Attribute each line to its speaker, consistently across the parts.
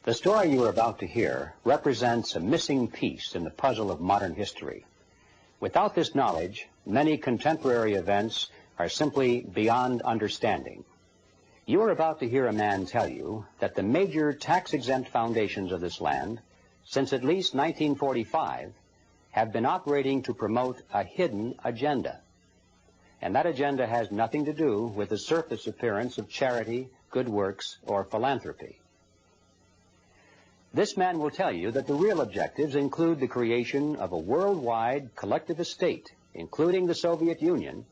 Speaker 1: The story you are about to hear represents a missing piece in the puzzle of modern history. Without this knowledge, many contemporary events are simply beyond understanding. You are about to hear a man tell you that the major tax-exempt foundations of this land, since at least 1945, have been operating to promote a hidden agenda. And that agenda has nothing to do with the surface appearance of charity, good works, or philanthropy. This man will tell you that the real objectives include the creation of a worldwide collectivist state, including the Soviet Union,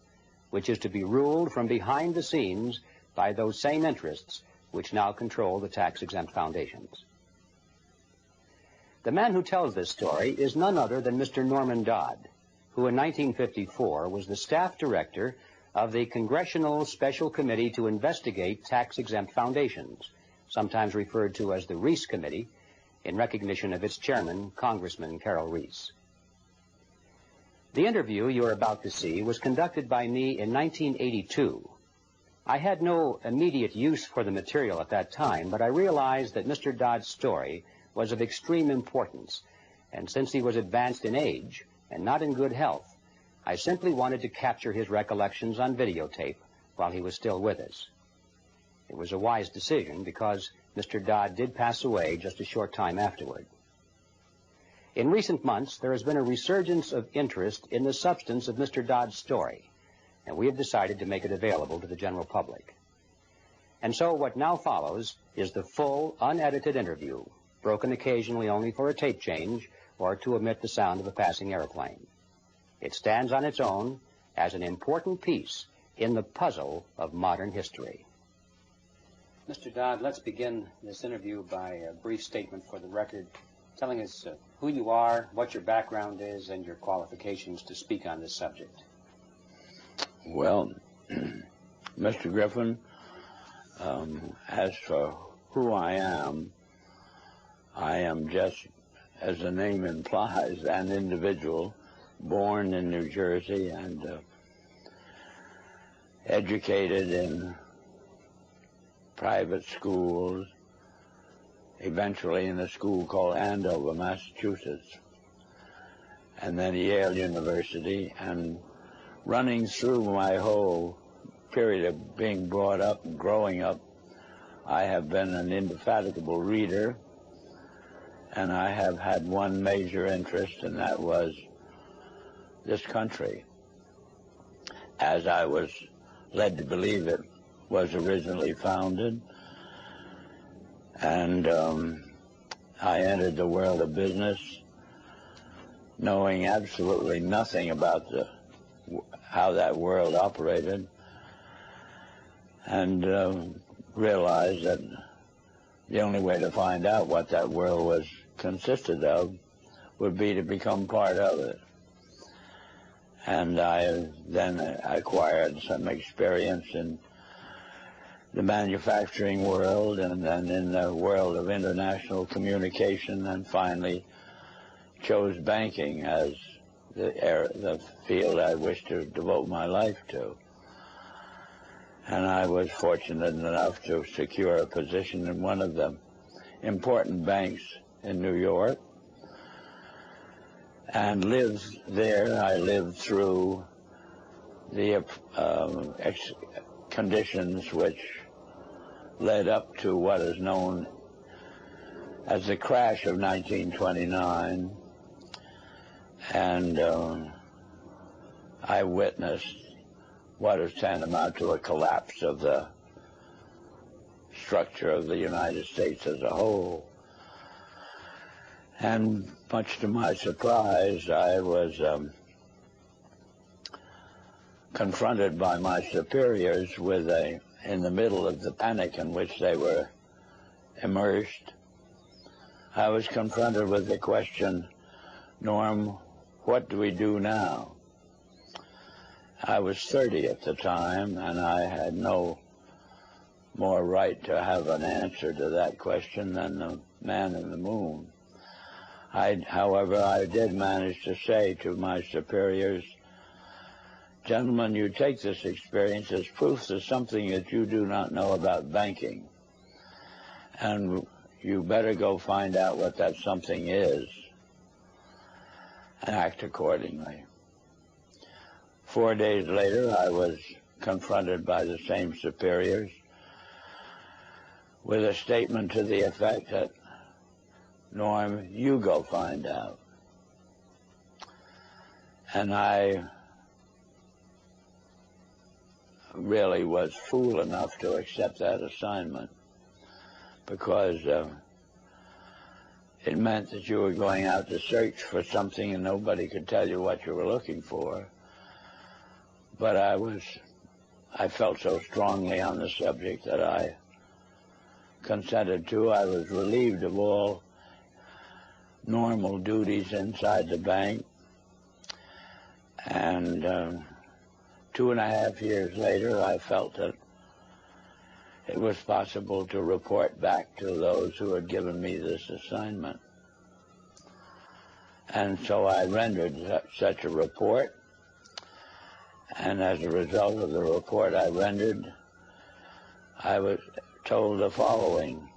Speaker 1: which is to be ruled from behind the scenes by those same interests which now control the tax-exempt foundations. The man who tells this story is none other than Mr. Norman Dodd, who in 1954 was the staff director of the Congressional Special Committee to investigate tax-exempt foundations, sometimes referred to as the Reese Committee, in recognition of its chairman, Congressman Carroll Reese. The interview you are about to see was conducted by me in 1982. I had no immediate use for the material at that time, but I realized that Mr. Dodd's story was of extreme importance, and since he was advanced in age and not in good health, I simply wanted to capture his recollections on videotape while he was still with us. It was a wise decision because Mr. Dodd did pass away just a short time afterward. In recent months, there has been a resurgence of interest in the substance of Mr. Dodd's story, and we have decided to make it available to the general public. And so what now follows is the full, unedited interview, broken occasionally only for a tape change or to omit the sound of a passing airplane. It stands on its own as an important piece in the puzzle of modern history. Mr. Dodd, let's begin this interview by a brief statement for the record, telling us who you are, what your background is, and your qualifications to speak on this subject.
Speaker 2: Well, Mr. Griffin, as for who I am just, as the name implies, an individual born in New Jersey and educated in private schools, eventually in a school called Andover, Massachusetts, and then Yale University. And running through my whole period of being brought up and growing up, I have been an indefatigable reader, and I have had one major interest, and that was this country, as I was led to believe it was originally founded. And I entered the world of business knowing absolutely nothing about how that world operated, and realized that the only way to find out what that world was consisted of would be to become part of it. And I then acquired some experience in the manufacturing world, and then in the world of international communication, and finally chose banking as the field I wish to devote my life to. And I was fortunate enough to secure a position in one of the important banks in New York, and lived there. I lived through the conditions which led up to what is known as the crash of 1929, and I witnessed what is tantamount to a collapse of the structure of the United States as a whole. And much to my surprise, I was confronted by my superiors with in the middle of the panic in which they were immersed, I was confronted with the question, Norm, what do we do now? I was 30 at the time, and I had no more right to have an answer to that question than the man in the moon. However, I did manage to say to my superiors, gentlemen, you take this experience as proof of something that you do not know about banking. And you better go find out what that something is and act accordingly. 4 days later, I was confronted by the same superiors with a statement to the effect that, Norm, you go find out. And I really was fool enough to accept that assignment, because it meant that you were going out to search for something and nobody could tell you what you were looking for. But I felt so strongly on the subject that I consented to. I was relieved of all normal duties inside the bank. And 2.5 years later, I felt that it was possible to report back to those who had given me this assignment. And so I rendered such a report. And as a result of the report I rendered, I was told the following: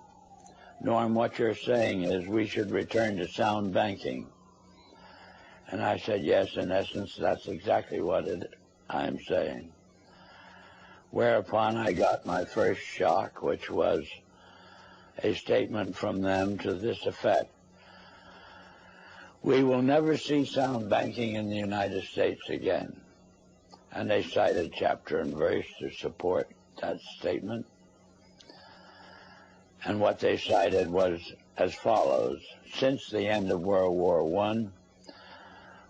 Speaker 2: Norm, what you're saying is we should return to sound banking. And I said, yes, in essence, that's exactly what I'm saying. Whereupon I got my first shock, which was a statement from them to this effect: we will never see sound banking in the United States again. And they cited chapter and verse to support that statement. And what they cited was as follows: since the end of World War I,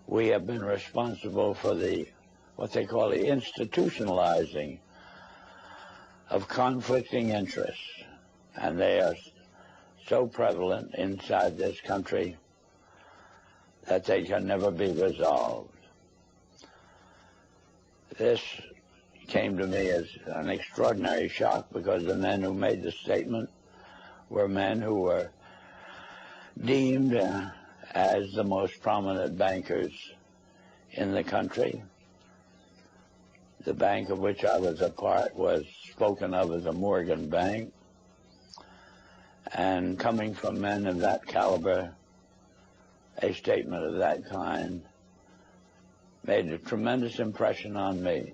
Speaker 2: we have been responsible for what they call the institutionalizing of conflicting interests. And they are so prevalent inside this country that they can never be resolved. This came to me as an extraordinary shock, because the men who made the statement were men who were deemed as the most prominent bankers in the country. The bank of which I was a part was spoken of as a Morgan bank. And coming from men of that caliber, a statement of that kind made a tremendous impression on me.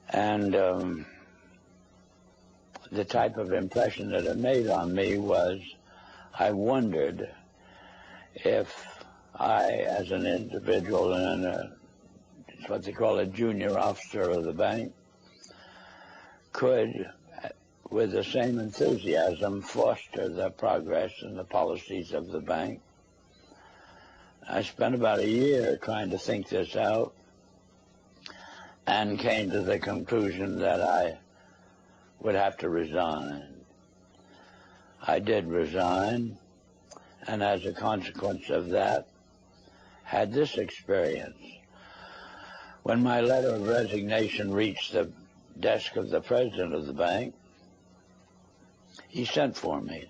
Speaker 2: And the type of impression that it made on me was, I wondered if I, as an individual and it's what they call a junior officer of the bank, could, with the same enthusiasm, foster the progress and the policies of the bank. I spent about a year trying to think this out, and came to the conclusion that I would have to resign. I did resign, and as a consequence of that, had this experience. When my letter of resignation reached the desk of the president of the bank, he sent for me.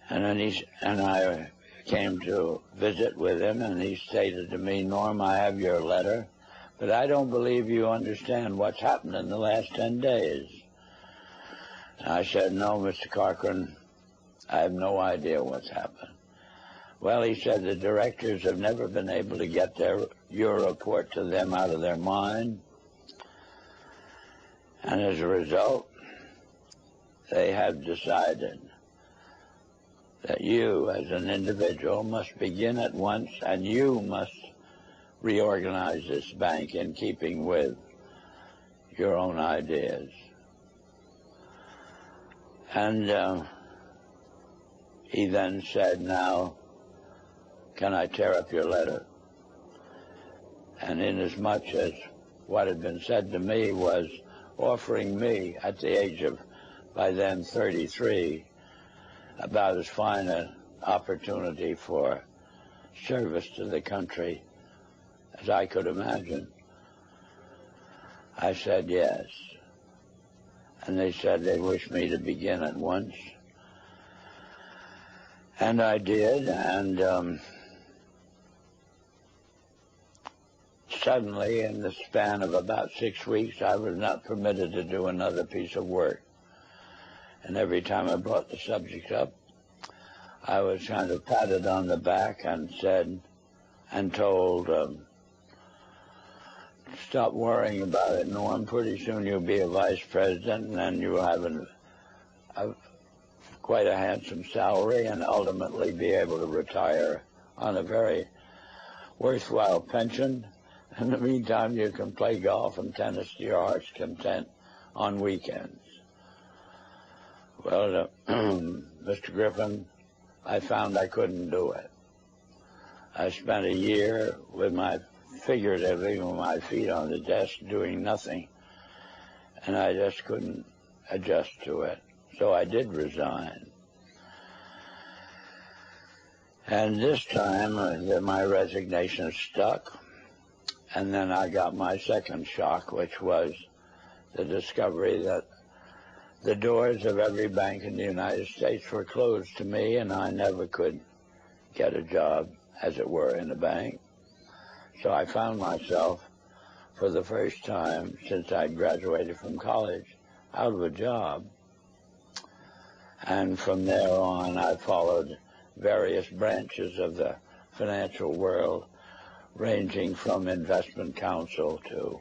Speaker 2: And then I came to visit with him, and he stated to me, Norm, I have your letter, but I don't believe you understand what's happened in the last 10 days. And I said, no, Mr. Corcoran, I have no idea what's happened. Well, he said, the directors have never been able to get your report to them out of their mind. And as a result, they have decided that you, as an individual, must begin at once, and you must reorganize this bank in keeping with your own ideas. And he then said, now, can I tear up your letter? And inasmuch as what had been said to me was offering me, at the age of, by then, 33, about as fine an opportunity for service to the country as I could imagine, I said yes. And they said they wished me to begin at once. And I did, and suddenly, in the span of about 6 weeks, I was not permitted to do another piece of work. And every time I brought the subject up, I was kind of patted on the back and said, and told, stop worrying about it, Norm. Pretty soon you'll be a vice president, and then you'll have quite a handsome salary and ultimately be able to retire on a very worthwhile pension. In the meantime, you can play golf and tennis to your heart's content on weekends. Well, Mr. Griffin, I found I couldn't do it. I spent a year figuratively with my feet on the desk doing nothing, and I just couldn't adjust to it. So I did resign. And this time, my resignation stuck, and then I got my second shock, which was the discovery that the doors of every bank in the United States were closed to me, and I never could get a job, as it were, in a bank. So I found myself, for the first time since I graduated from college, out of a job. And from there on, I followed various branches of the financial world, ranging from investment counsel to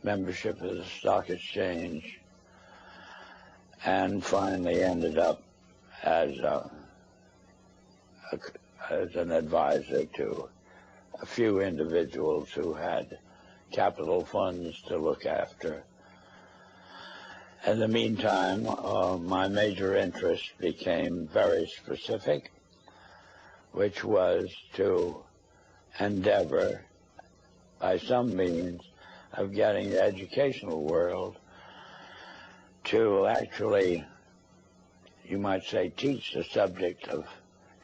Speaker 2: membership of the stock exchange, and finally ended up as an advisor to a few individuals who had capital funds to look after. In the meantime, my major interest became very specific, which was to endeavor, by some means, of getting the educational world to actually, you might say, teach the subject of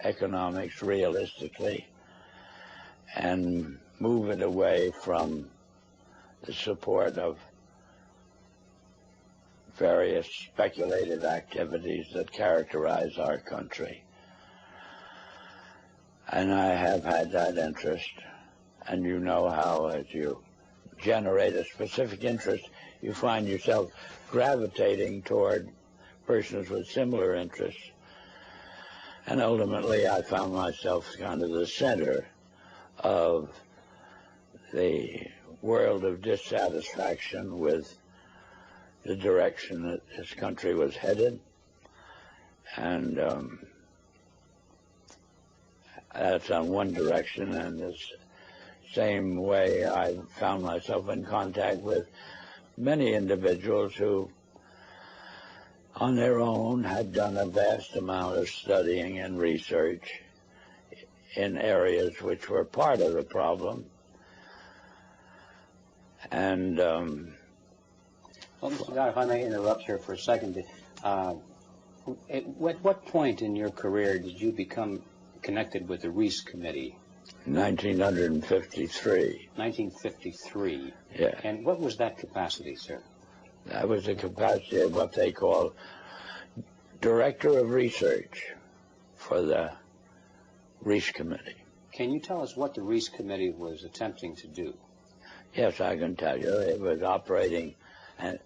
Speaker 2: economics realistically and move it away from the support of various speculative activities that characterize our country. And I have had that interest, and you know how as you generate a specific interest, you find yourself gravitating toward persons with similar interests. And ultimately, I found myself kind of the center of the world of dissatisfaction with the direction that this country was headed. And that's on one direction. And this same way, I found myself in contact with many individuals who, on their own, had done a vast amount of studying and research in areas which were part of the problem. And
Speaker 1: well, Mr. Dodd, if I may interrupt here for a second, at what point in your career did you become connected with the Reese Committee?
Speaker 2: 1953.
Speaker 1: 1953.
Speaker 2: Yeah.
Speaker 1: And what was that capacity, sir?
Speaker 2: That was the capacity of what they call Director of Research for the Reese Committee.
Speaker 1: Can you tell us what the Reese Committee was attempting to do?
Speaker 2: Yes, I can tell you. It was operating and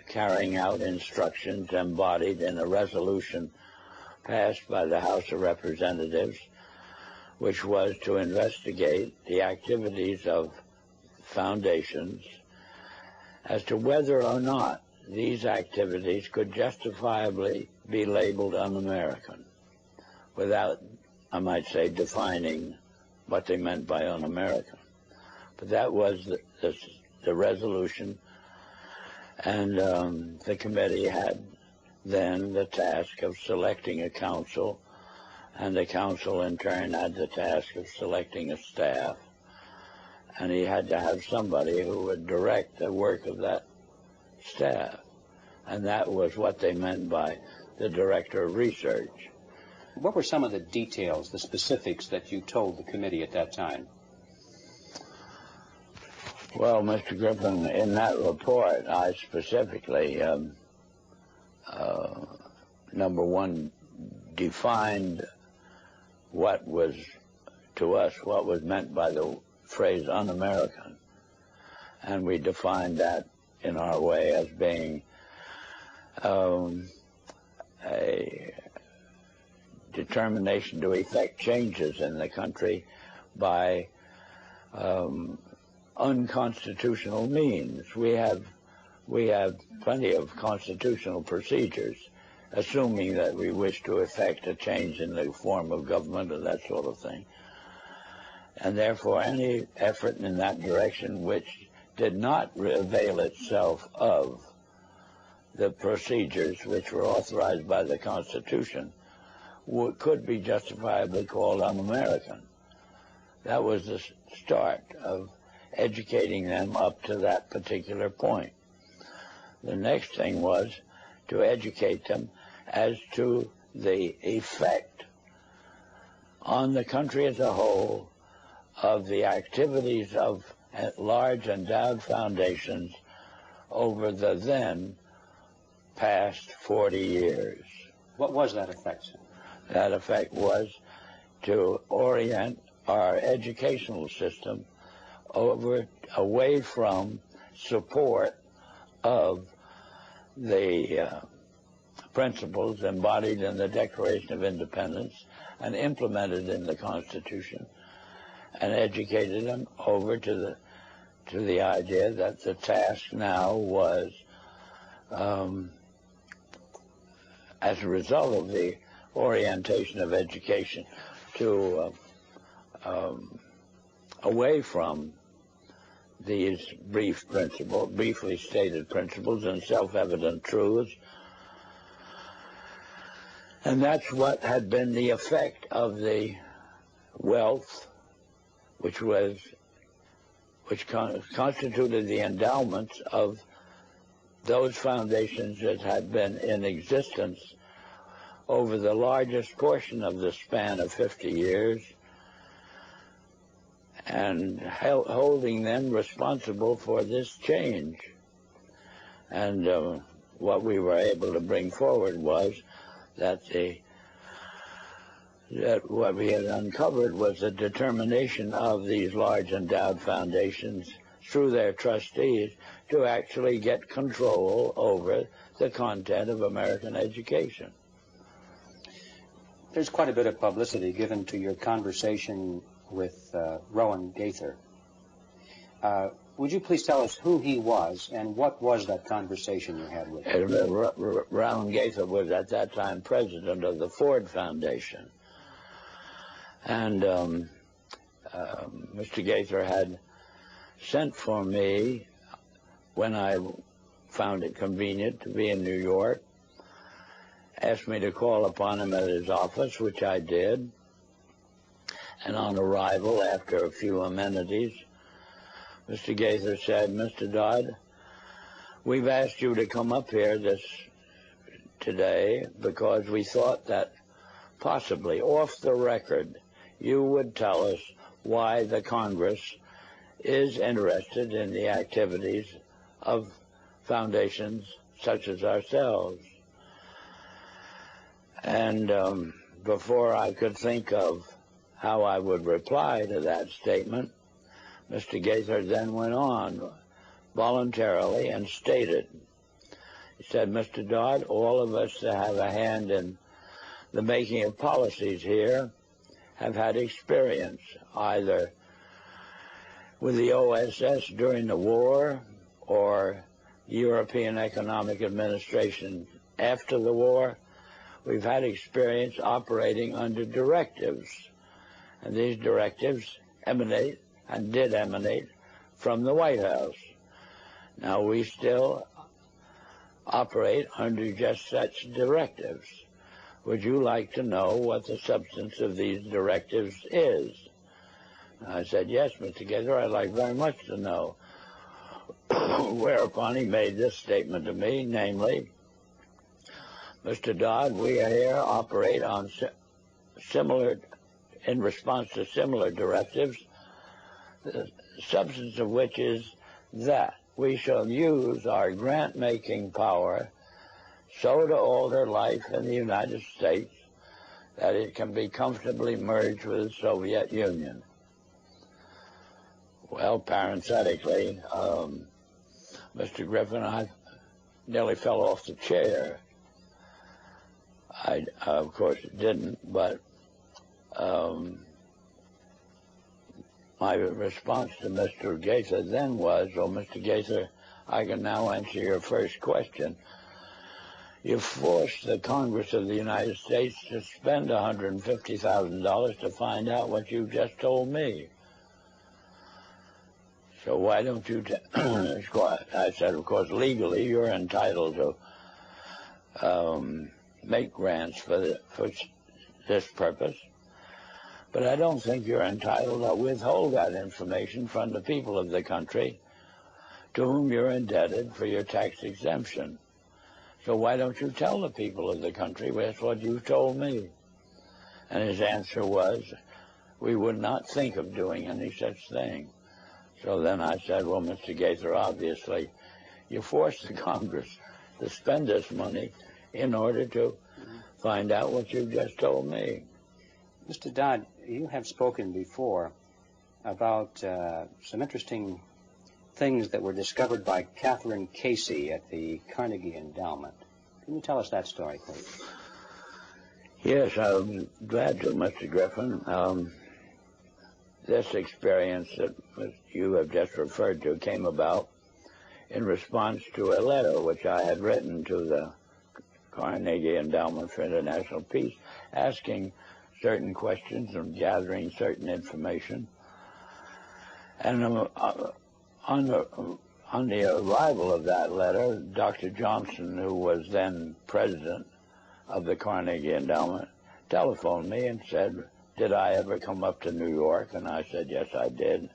Speaker 2: carrying out instructions embodied in a resolution passed by the House of Representatives, which was to investigate the activities of foundations as to whether or not these activities could justifiably be labeled un-American, without, I might say, defining what they meant by un-American. But that was the resolution, and the committee had then the task of selecting a council, and the council in turn had the task of selecting a staff, and he had to have somebody who would direct the work of that staff, and that was what they meant by the Director of Research.
Speaker 1: What were some of the details, the specifics that you told the committee at that time?
Speaker 2: Well, Mr. Griffin, in that report, I specifically, number one, defined what was, to us, what was meant by the phrase un-American. And we defined that in our way as being a determination to effect changes in the country by unconstitutional means. We have plenty of constitutional procedures, assuming that we wish to effect a change in the form of government and that sort of thing. And therefore, any effort in that direction which did not avail itself of the procedures which were authorized by the Constitution could be justifiably called un-American. That was the start of educating them up to that particular point. The next thing was to educate them as to the effect on the country as a whole of the activities of large endowed foundations over the then past 40 years.
Speaker 1: What was that effect, sir?
Speaker 2: That effect was to orient our educational system away from support of the principles embodied in the Declaration of Independence and implemented in the Constitution, and educated them over to the idea that the task now was, as a result of the orientation of education, to away from these briefly stated principles and self-evident truths. And that's what had been the effect of the wealth which constituted the endowments of those foundations that had been in existence over the largest portion of the span of 50 years, and holding them responsible for this change. And what we were able to bring forward was that what we had uncovered was the determination of these large endowed foundations through their trustees to actually get control over the content of American education.
Speaker 1: There's quite a bit of publicity given to your conversation with Rowan Gaither. Would you please tell us who he was and what was that conversation you had with him?
Speaker 2: Rowan Gaither was at that time president of the Ford Foundation. And Mr. Gaither had sent for me when I found it convenient to be in New York, asked me to call upon him at his office, which I did. And on arrival, after a few amenities, Mr. Gaither said, "Mr. Dodd, we've asked you to come up here today because we thought that possibly off the record you would tell us why the Congress is interested in the activities of foundations such as ourselves." And before I could think of how I would reply to that statement, Mr. Gaither then went on voluntarily and stated, he said, "Mr. Dodd, all of us that have a hand in the making of policies here have had experience either with the OSS during the war or European Economic Administration after the war. We've had experience operating under directives, and these directives emanate and did emanate from the White House. Now, we still operate under just such directives. Would you like to know what the substance of these directives is?" And I said, "Yes, Mr. Gaither, I'd like very much to know." Whereupon he made this statement to me, namely, "Mr. Dodd, we here operate on in response to similar directives, the substance of which is that we shall use our grant-making power so to alter life in the United States that it can be comfortably merged with the Soviet Union." Well, parenthetically, Mr. Griffin, nearly fell off the chair. I, of course, didn't, but my response to Mr. Gaither then was, "Oh, Mr. Gaither, I can now answer your first question. You forced the Congress of the United States to spend $150,000 to find out what you just told me. So why don't you I said, of course, legally you're entitled to make grants for this purpose, but I don't think you're entitled to withhold that information from the people of the country to whom you're indebted for your tax exemption. So why don't you tell the people of the country that's what you told me?" And his answer was, "We would not think of doing any such thing." So then I said, "Well, Mr. Gaither, obviously you forced the Congress to spend this money in order to find out what you just told me."
Speaker 1: Mr. Dodd, you have spoken before about some interesting things that were discovered by Catherine Casey at the Carnegie Endowment. Can you tell us that story, please?
Speaker 2: Yes, I'm glad to, Mr. Griffin. This experience that you have just referred to came about in response to a letter which I had written to the Carnegie Endowment for International Peace, asking certain questions and gathering certain information. And on the arrival of that letter, Dr. Johnson, who was then president of the Carnegie Endowment, telephoned me and said, "Did I ever come up to New York?" And I said, "Yes, I did,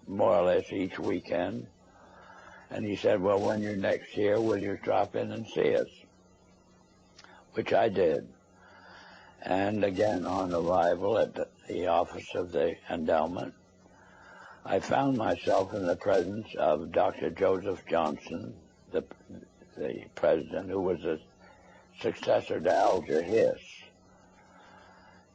Speaker 2: more or less each weekend." And he said, "Well, when you're next here, will you drop in and see us?" Which I did. And again, on arrival at the office of the endowment, I found myself in the presence of Dr. Joseph Johnson, the president, who was a successor to Alger Hiss,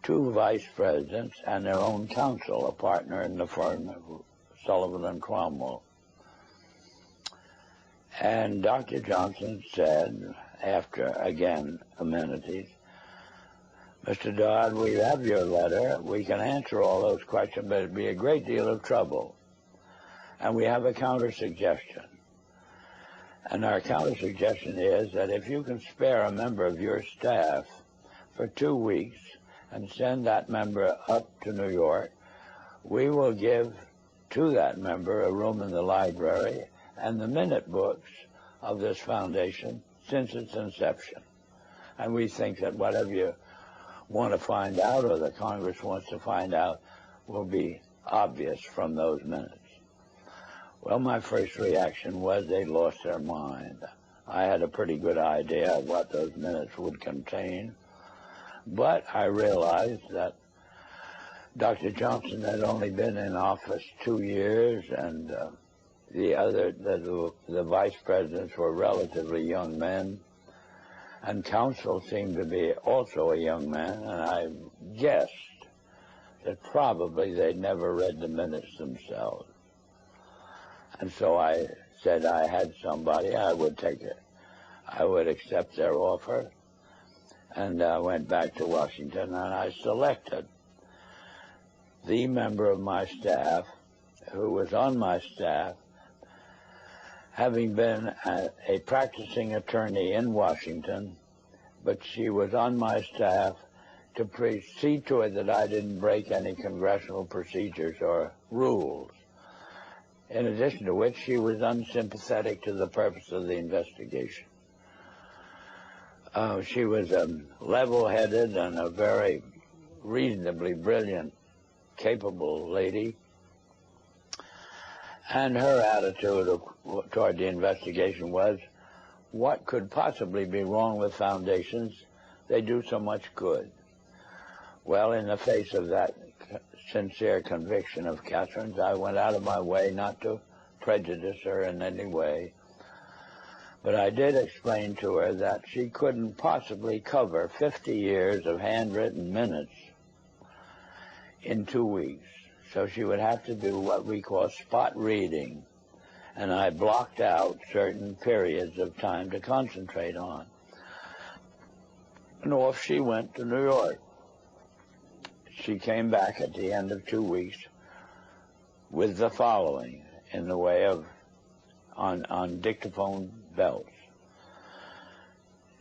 Speaker 2: two vice presidents, and their own counsel, a partner in the firm, Sullivan and Cromwell. And Dr. Johnson said, after, again, amenities, "Mr. Dodd, we have your letter. We can answer all those questions, but it'd be a great deal of trouble. And we have a counter-suggestion. And our counter-suggestion is that if you can spare a member of your staff for 2 weeks and send that member up to New York, we will give to that member a room in the library and the minute books of this foundation since its inception. And we think that whatever you want to find out or the Congress wants to find out will be obvious from those minutes." Well, my first reaction was they lost their mind. I had a pretty good idea of what those minutes would contain, but I realized that Dr. Johnson had only been in office 2 years, and the vice presidents were relatively young men, and counsel seemed to be also a young man, and I guessed that probably they'd never read the minutes themselves. And so I said I had somebody, I would take it. I would accept their offer, and I went back to Washington, and I selected the member of my staff who was on my staff, having been a practicing attorney in Washington, but she was on my staff to see to it that I didn't break any congressional procedures or rules. In addition to which, she was unsympathetic to the purpose of the investigation. She was level-headed and a very reasonably brilliant, capable lady. And her attitude toward the investigation was, what could possibly be wrong with foundations? They do so much good. Well, in the face of that sincere conviction of Catherine's, I went out of my way not to prejudice her in any way. But I did explain to her that she couldn't possibly cover 50 years of handwritten minutes in 2 weeks. So she would have to do what we call spot reading. and I blocked out certain periods of time to concentrate on. And off she went to New York. She came back at the end of 2 weeks with the following in the way of on dictaphone belts.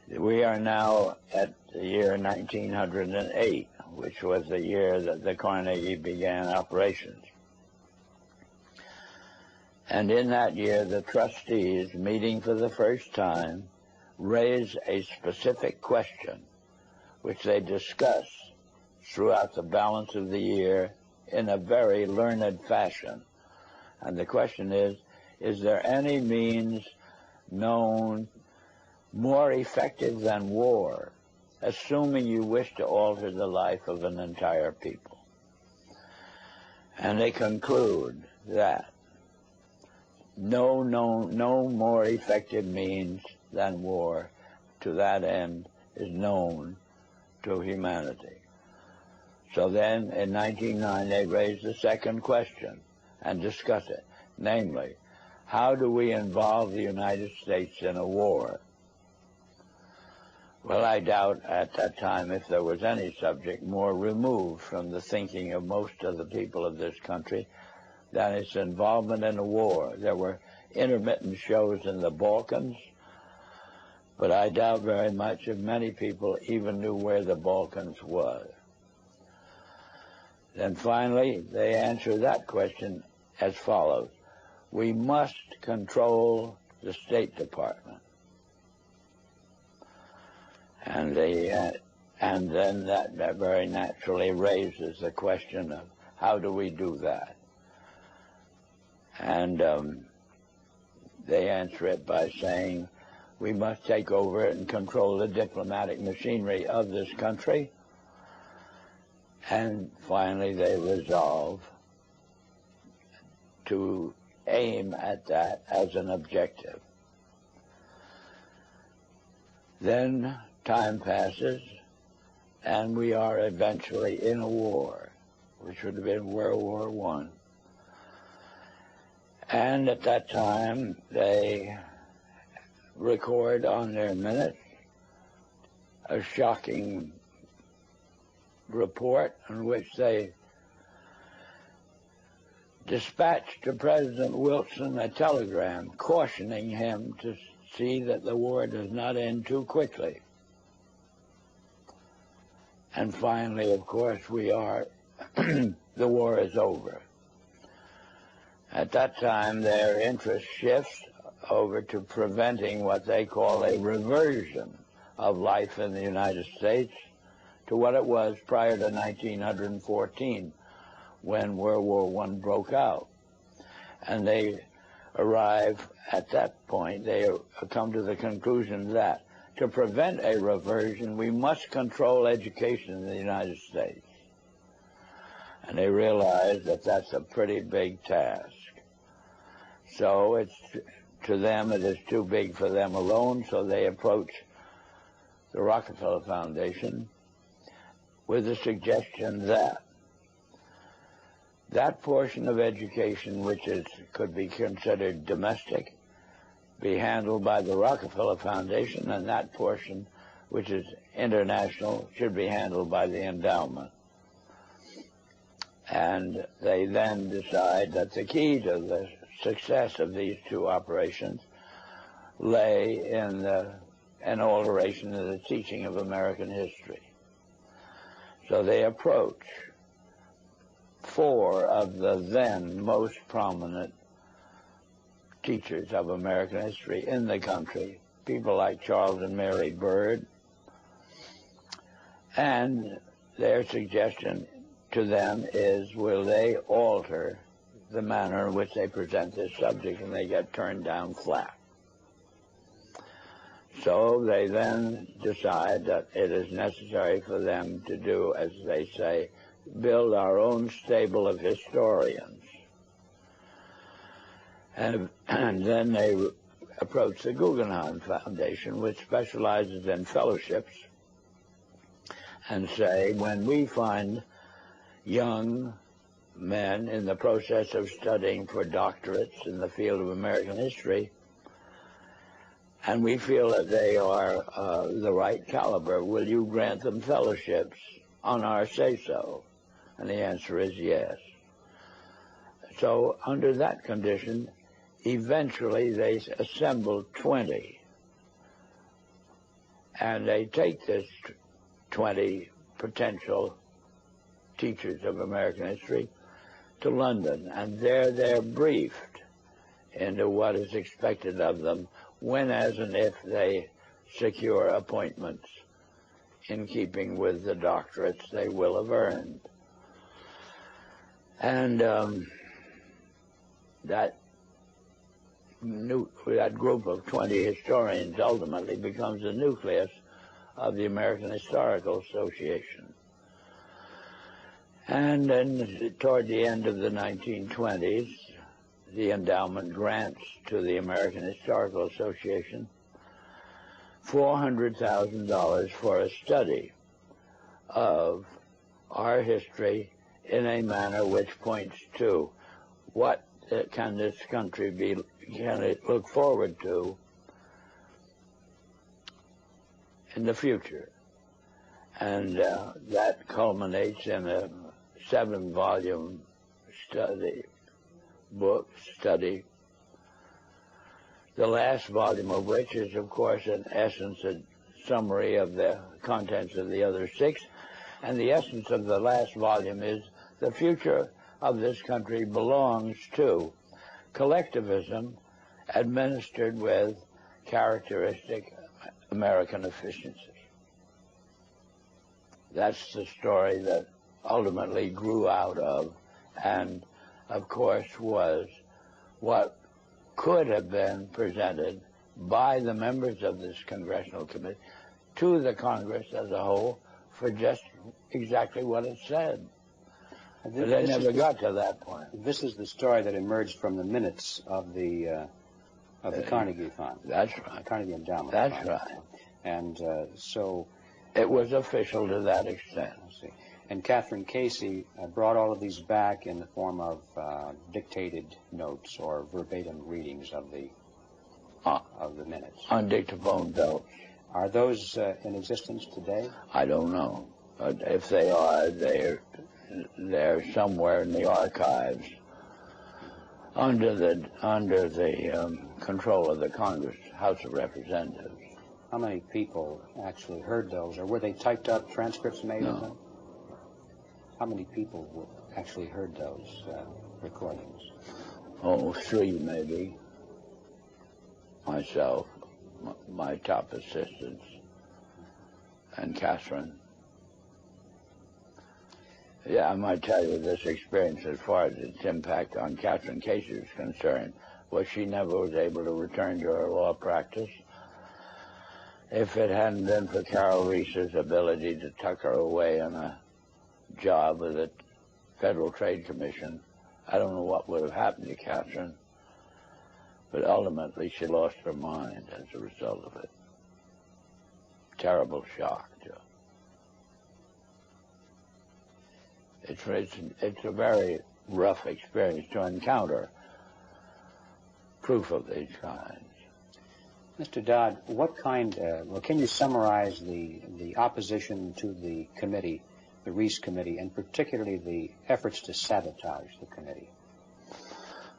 Speaker 2: We are now at the year 1908, which was the year that the Carnegie began operations. And in that year, the trustees, meeting for the first time, raised a specific question, which they discussed throughout the balance of the year in a very learned fashion. And the question is there any means known more effective than war, assuming you wish to alter the life of an entire people? And they conclude that no more effective means than war to that end is known to humanity. So then, in 1909, they raised the second question and discussed it, namely, how do we involve the United States in a war? Well, I doubt at that time if there was any subject more removed from the thinking of most of the people of this country than its involvement in a war. There were intermittent shows in the Balkans, but I doubt very much if many people even knew where the Balkans was. Then finally, they answered that question as follows. We must control the State Department. And then that very naturally raises the question of how do we do that? And they answer it by saying we must take over and control the diplomatic machinery of this country. And finally, they resolve to aim at that as an objective. Then time passes, and we are eventually in a war, which would have been World War I. And at that time, they record on their minutes a shocking report in which they dispatched to President Wilson a telegram cautioning him to see that the war does not end too quickly. And finally, of course, the war is over. At that time, their interest shifts over to preventing what they call a reversion of life in the United States to what it was prior to 1914, when World War I broke out. And they arrive at that point, they come to the conclusion that to prevent a reversion, we must control education in the United States. And they realize that that's a pretty big task. So to them, it is too big for them alone, so they approach the Rockefeller Foundation with the suggestion that that portion of education which could be considered domestic be handled by the Rockefeller Foundation, and that portion which is international should be handled by the endowment. And they then decide that the key to the success of these two operations lay in an alteration of the teaching of American history. So they approach 4 of the then most prominent teachers of American history in the country, people like Charles and Mary Bird, and their suggestion to them is, will they alter the manner in which they present this subject, and they get turned down flat. So they then decide that it is necessary for them to do, as they say, build our own stable of historians. And then they approach the Guggenheim Foundation, which specializes in fellowships, and say, when we find young, men in the process of studying for doctorates in the field of American history, and we feel that they are the right caliber. Will you grant them fellowships on our say-so? And the answer is yes. So under that condition, eventually they assemble 20. And they take this 20 potential teachers of American history to London, and there they're briefed into what is expected of them when, as and if they secure appointments in keeping with the doctorates they will have earned. And that group of 20 historians ultimately becomes the nucleus of the American Historical Association. And then toward the end of the 1920s, the endowment grants to the American Historical Association $400,000 for a study of our history in a manner which points to what can this country can it look forward to in the future. And that culminates in a 7-volume study, the last volume of which is, of course, in essence, a summary of the contents of the other 6. And the essence of the last volume is the future of this country belongs to collectivism administered with characteristic American efficiency. That's the story that ultimately grew out of, and of course was what could have been presented by the members of this congressional committee to the Congress as a whole for just exactly what it said. But they never got to that point.
Speaker 1: This is the story that emerged from the minutes of the Carnegie Fund.
Speaker 2: That's right.
Speaker 1: Carnegie Endowment
Speaker 2: That's
Speaker 1: Fund.
Speaker 2: right.
Speaker 1: And so
Speaker 2: it was official to that extent.
Speaker 1: I see. And Catherine Casey brought all of these back in the form of dictated notes or verbatim readings of the minutes.
Speaker 2: On dictaphone notes.
Speaker 1: Are those in existence today?
Speaker 2: I don't know. But if they are, they're somewhere in the archives under the control of the Congress, House of Representatives.
Speaker 1: How many people actually heard those, or were they typed up transcripts made of them? How many people actually heard those recordings?
Speaker 2: Oh, 3 maybe. Myself, my top assistants, and Catherine. Yeah, I might tell you this experience as far as its impact on Catherine Casey is concerned was she never was able to return to her law practice. If it hadn't been for Carol Reese's ability to tuck her away on a job with the Federal Trade Commission, I don't know what would have happened to Catherine, but ultimately she lost her mind as a result of it. Terrible shock, Joe. It's a very rough experience to encounter proof of these kinds.
Speaker 1: Mr. Dodd, what kind, can you summarize the opposition to the committee, the Reese Committee, and particularly the efforts to sabotage the committee?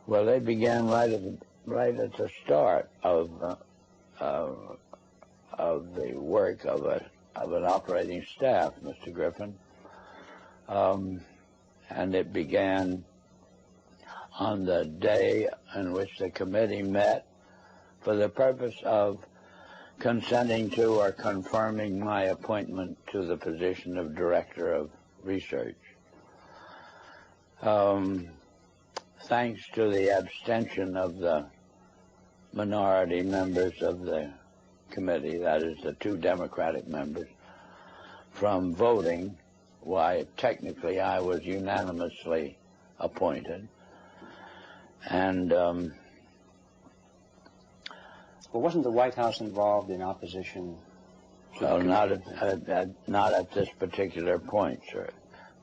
Speaker 2: Well, they began right at the start of the work of an operating staff, Mr. Griffin. And it began on the day in which the committee met for the purpose of consenting to or confirming my appointment to the position of Director of Research. Thanks to the abstention of the minority members of the committee, that is the 2 Democratic members, from voting, why technically I was unanimously appointed. And
Speaker 1: well, wasn't the White House involved in opposition?
Speaker 2: Well, not at this particular point, sir.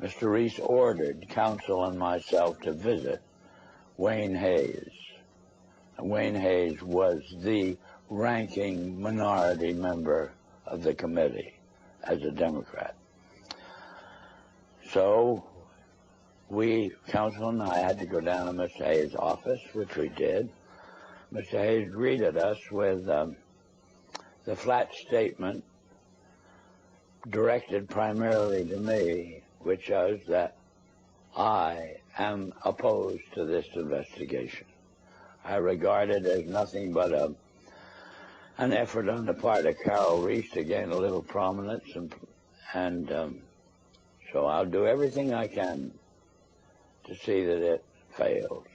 Speaker 2: Mr. Reese ordered counsel and myself to visit Wayne Hayes. Wayne Hayes was the ranking minority member of the committee as a Democrat. So counsel and I had to go down to Mr. Hayes' office, which we did. Mr. Hayes greeted us with the flat statement directed primarily to me, which was that I am opposed to this investigation. I regard it as nothing but an effort on the part of Carol Reese to gain a little prominence, and so I'll do everything I can to see that it fails.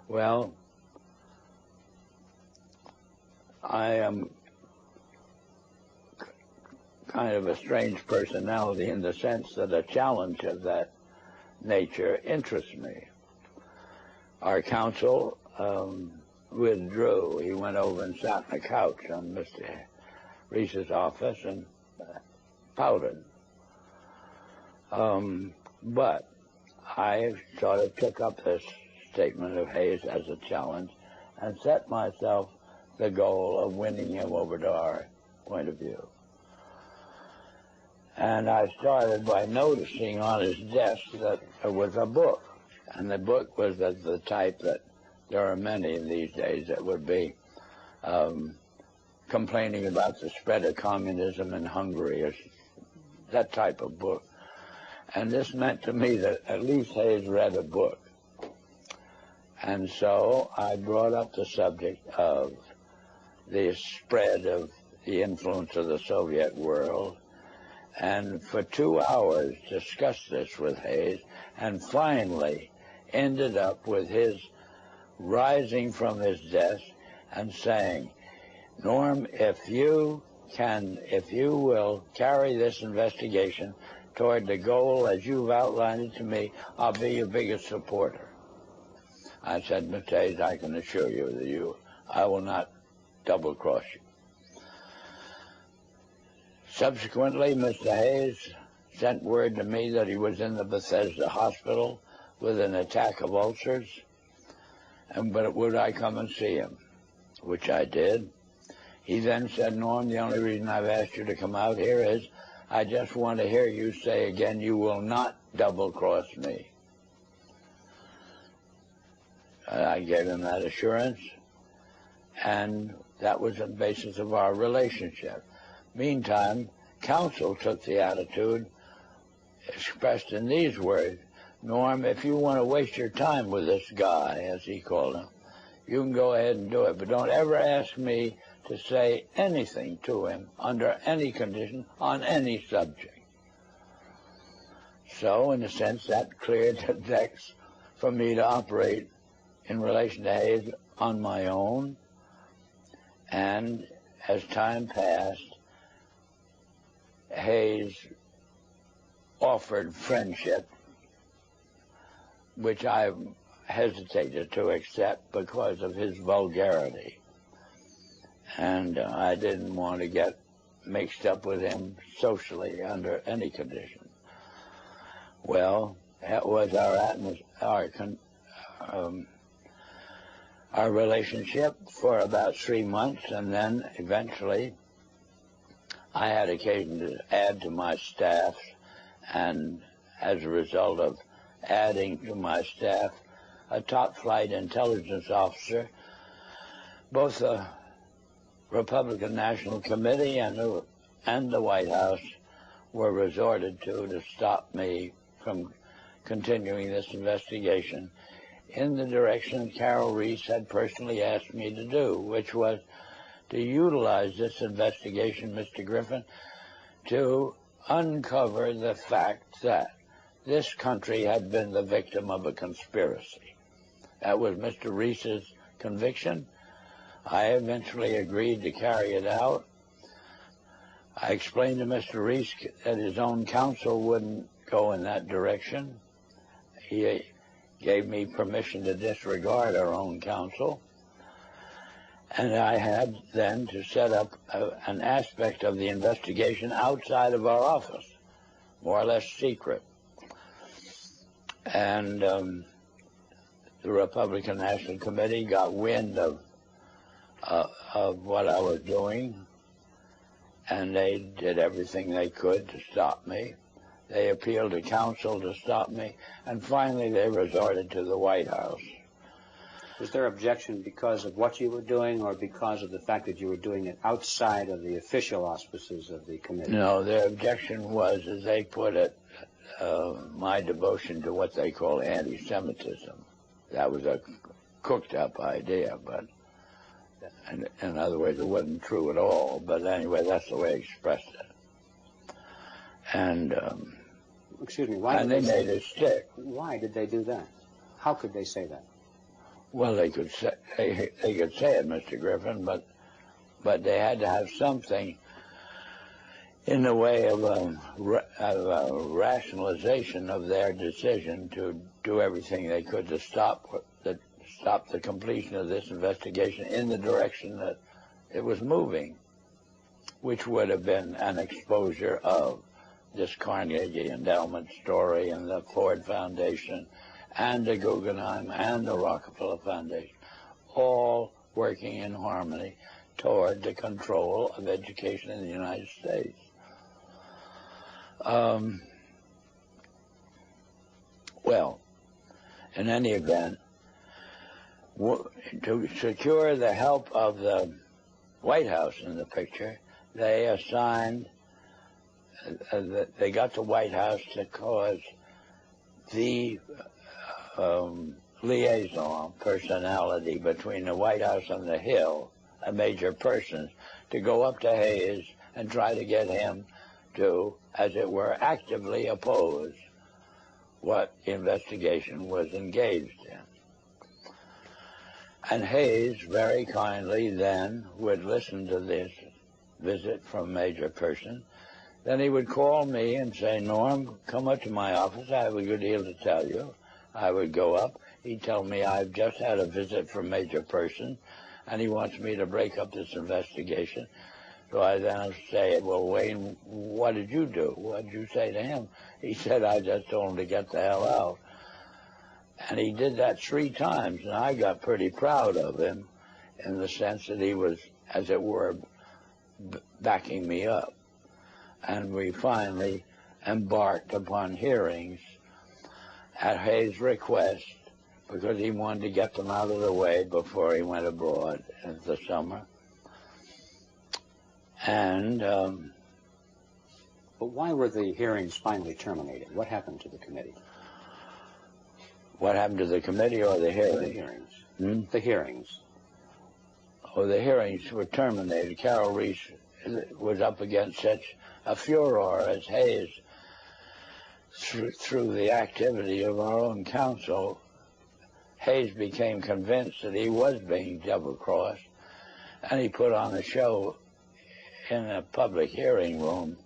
Speaker 2: Well, I am kind of a strange personality in the sense that a challenge of that nature interests me. Our counsel withdrew. He went over and sat on a couch on Mr. Reese's office and pouted. But I sort of took up this statement of Hayes as a challenge and set myself the goal of winning him over to our point of view. And I started by noticing on his desk that there was a book, and the book was of the type that there are many these days that would be complaining about the spread of communism in Hungary, or that type of book. And this meant to me that at least Hayes read a book. And so I brought up the subject of the spread of the influence of the Soviet world, and for 2 hours discussed this with Hayes, and finally ended up with his rising from his desk and saying, Norm, if you will carry this investigation toward the goal as you've outlined it to me, I'll be your biggest supporter. I said, Mr. Hayes, I can assure you that I will not double-cross you. Subsequently, Mr. Hayes sent word to me that he was in the Bethesda hospital with an attack of ulcers, but would I come and see him, which I did. He then said, Norm, the only reason I've asked you to come out here is I just want to hear you say again, you will not double-cross me. I gave him that assurance, and that was the basis of our relationship. Meantime, counsel took the attitude expressed in these words, Norm, if you want to waste your time with this guy, as he called him, you can go ahead and do it, but don't ever ask me to say anything to him under any condition on any subject. So, in a sense, that cleared the decks for me to operate in relation to Hayes on my own, and as time passed, Hayes offered friendship, which I hesitated to accept because of his vulgarity. And I didn't want to get mixed up with him socially under any condition. Well, that was our relationship for about 3 months, and then eventually I had occasion to add to my staff, and as a result of adding to my staff a top-flight intelligence officer, both the Republican National Committee and the White House were resorted to stop me from continuing this investigation in the direction Carol Reese had personally asked me to do, which was to utilize this investigation, Mr. Griffin, to uncover the fact that this country had been the victim of a conspiracy. That was Mr. Reese's conviction. I eventually agreed to carry it out. I explained to Mr. Reese that his own counsel wouldn't go in that direction. He gave me permission to disregard our own counsel. And I had then to set up an aspect of the investigation outside of our office, more or less secret. And the Republican National Committee got wind of what I was doing, and they did everything they could to stop me. They appealed to counsel to stop me, and finally they resorted to the White House.
Speaker 1: Was their objection because of what you were doing, or because of the fact that you were doing it outside of the official auspices of the committee?
Speaker 2: No, their objection was, as they put it, my devotion to what they call anti-Semitism. That was a cooked-up idea, but in other words, it wasn't true at all. But anyway, that's the way I expressed it. And
Speaker 1: excuse me, why
Speaker 2: and
Speaker 1: did
Speaker 2: they made it stick.
Speaker 1: Why did they do that? How could they say that?
Speaker 2: Well, they could say it, Mr. Griffin, but they had to have something in the way of a rationalization of their decision to do everything they could to stop the completion of this investigation in the direction that it was moving, which would have been an exposure of this Carnegie Endowment story and the Ford Foundation and the Guggenheim and the Rockefeller Foundation, all working in harmony toward the control of education in the United States. Well, in any event, to secure the help of the White House in the picture, they assigned, they got the White House to cause the liaison personality between the White House and the Hill, a major person, to go up to Hayes and try to get him to, as it were, actively oppose what the investigation was engaged in. And Hayes very kindly then would listen to this visit from Major Person. Then he would call me and say, Norm, come up to my office. I have a good deal to tell you. I would go up. He'd tell me, I've just had a visit from Major Person, and he wants me to break up this investigation. So I then say, well, Wayne, what did you do? What did you say to him? He said, I just told him to get the hell out. And he did that 3 times, and I got pretty proud of him in the sense that he was, as it were, backing me up. And we finally embarked upon hearings at Hayes' request because he wanted to get them out of the way before he went abroad in the summer. And
Speaker 1: but why were the hearings finally terminated? What happened to the committee?
Speaker 2: What happened to the committee or the hearings?
Speaker 1: The hearings. The hearings.
Speaker 2: Oh, the hearings were terminated. Carol Reese was up against such a furor as Hayes, through the activity of our own counsel. Hayes became convinced that he was being double-crossed, and he put on a show in a public hearing room,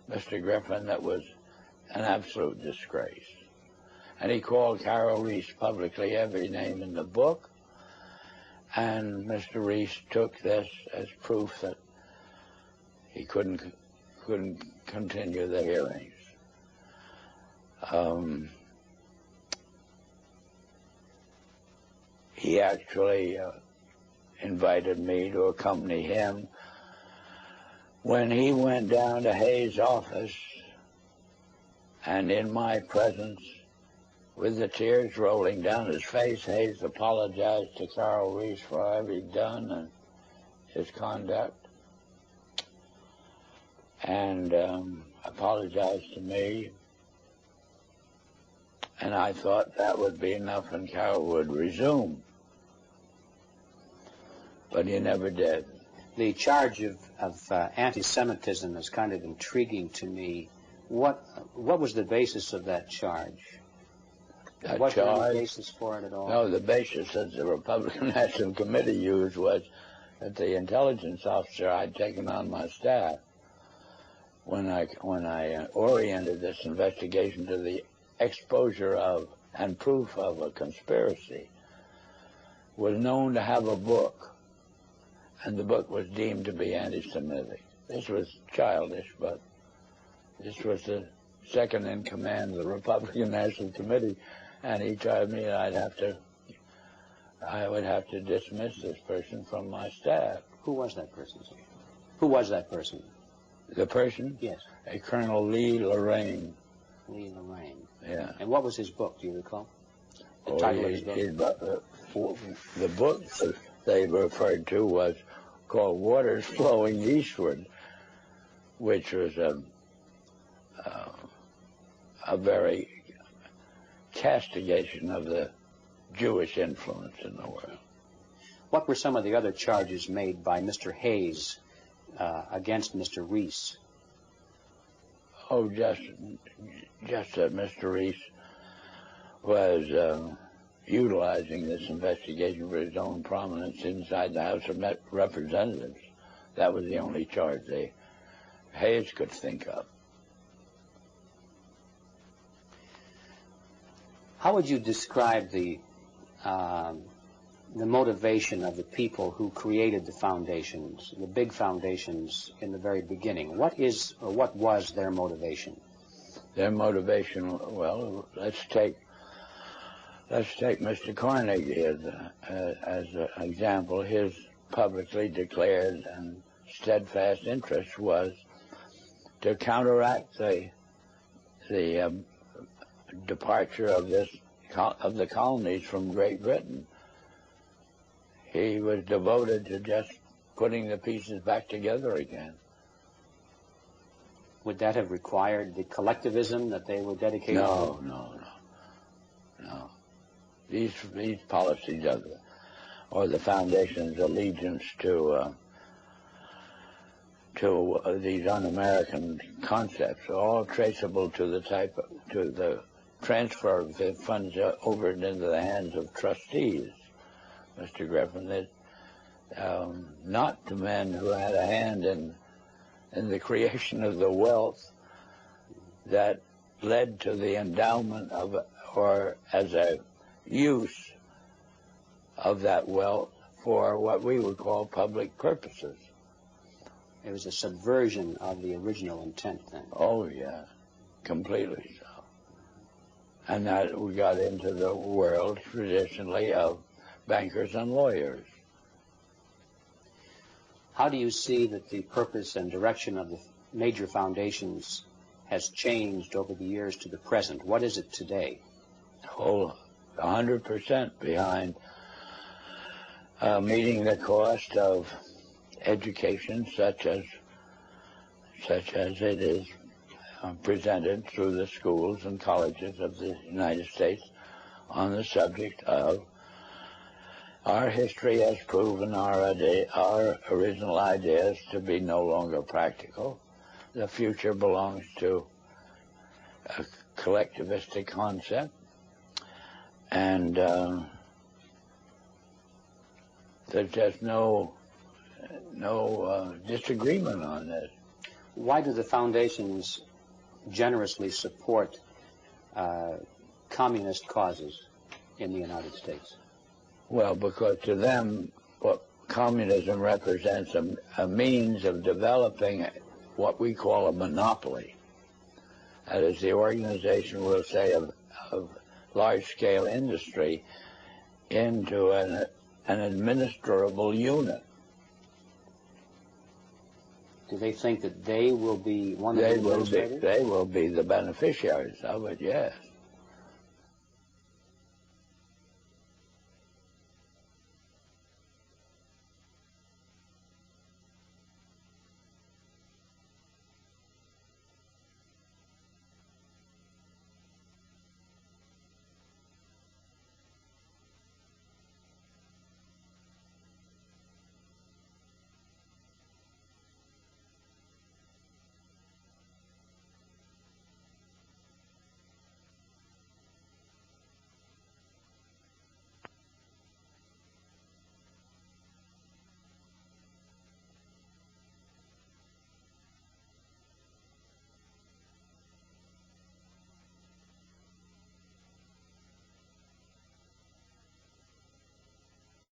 Speaker 2: Mr. Griffin, that was an absolute disgrace. And he called Carol Reese publicly every name in the book, and Mr. Reese took this as proof that he couldn't continue the hearings. He actually invited me to accompany him when he went down to Hayes' office, and in my presence, with the tears rolling down his face, Hayes apologized to Carol Reese for all he'd done and his conduct, and apologized to me. And I thought that would be enough and Carol would resume. But he never did.
Speaker 1: The charge of anti-Semitism is kind of intriguing to me. What was the basis of that charge? Was there any basis for it at all?
Speaker 2: No, the basis that the Republican National Committee used was that the intelligence officer I'd taken on my staff, when I oriented this investigation to the exposure of and proof of a conspiracy, was known to have a book, and the book was deemed to be anti-Semitic. This was childish, but this was the second in command of the Republican National Committee, And he told me I would have to dismiss this person from my staff.
Speaker 1: Who was that person, sir? Who was that person?
Speaker 2: The person?
Speaker 1: Yes.
Speaker 2: A Colonel Lee Lorraine.
Speaker 1: Lee Lorraine.
Speaker 2: Yeah.
Speaker 1: And what was his book, do you recall? The title of his book?
Speaker 2: The book they referred to was called Waters Flowing Eastward, which was a very castigation of the Jewish influence in the world.
Speaker 1: What were some of the other charges made by Mr. Hayes against Mr. Reese?
Speaker 2: Oh, just that Mr. Reese was utilizing this investigation for his own prominence inside the House of Representatives. That was the only charge Hayes could think of.
Speaker 1: How would you describe the motivation of the people who created the foundations, the big foundations in the very beginning? What is or what was their motivation?
Speaker 2: Their motivation, well, let's take Mr. Carnegie as an example. His publicly declared and steadfast interest was to counteract the departure of the colonies from Great Britain. He was devoted to just putting the pieces back together again.
Speaker 1: Would that have required the collectivism that they were dedicated to?
Speaker 2: No. These policies or the foundation's allegiance to these un-American concepts are all traceable to the transfer of the funds over into the hands of trustees, Mr. Griffin. Not to men who had a hand in the creation of the wealth that led to the endowment of, or as a use of that wealth for what we would call public purposes.
Speaker 1: It was a subversion of the original intent then.
Speaker 2: Oh, yeah, completely so. And that we got into the world traditionally of bankers and lawyers.
Speaker 1: How do you see that the purpose and direction of the major foundations has changed over the years to the present? What is it today?
Speaker 2: Whole 100% behind meeting the cost of education, such as it is presented through the schools and colleges of the United States, on the subject of our history has proven our original ideas to be no longer practical. The future belongs to a collectivistic concept, and there's just no disagreement on this.
Speaker 1: Why do the foundations generously support communist causes in the United States?
Speaker 2: Well, because to them, what communism represents a means of developing what we call a monopoly. That is, the organization, we'll say, of large-scale industry into an administrable unit.
Speaker 1: Do they think that they will be one of the administrators?
Speaker 2: They will be the beneficiaries of it, yes.